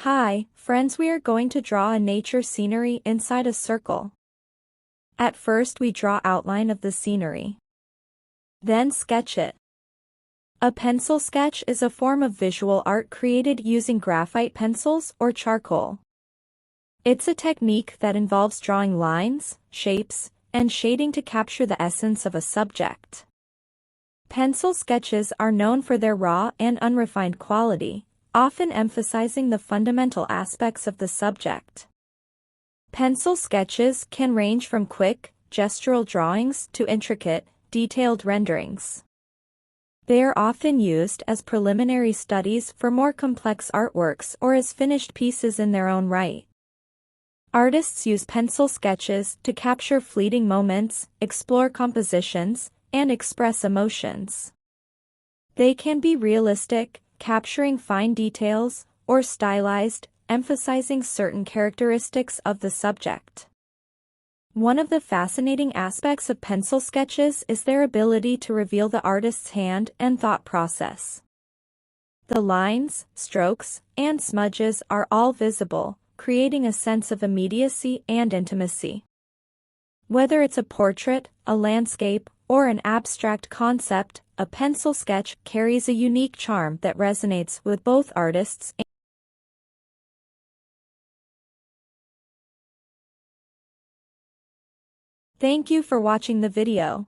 Hi, friends, we are going to draw a nature scenery inside a circle. At first we draw outline of the scenery. Then sketch it. A pencil sketch is a form of visual art created using graphite pencils or charcoal. It's a technique that involves drawing lines, shapes, and shading to capture the essence of a subject. Pencil sketches are known for their raw and unrefined quality, often emphasizing the fundamental aspects of the subject. Pencil sketches can range from quick, gestural drawings to intricate, detailed renderings. They are often used as preliminary studies for more complex artworks or as finished pieces in their own right. Artists use pencil sketches to capture fleeting moments, explore compositions, and express emotions. They can be realistic, capturing fine details, or stylized, emphasizing certain characteristics of the subject. One of the fascinating aspects of pencil sketches is their ability to reveal the artist's hand and thought process. The lines, strokes, and smudges are all visible, creating a sense of immediacy and intimacy. Whether it's a portrait, a landscape, or an abstract concept, a pencil sketch carries a unique charm that resonates with both artists. Thank you for watching the video.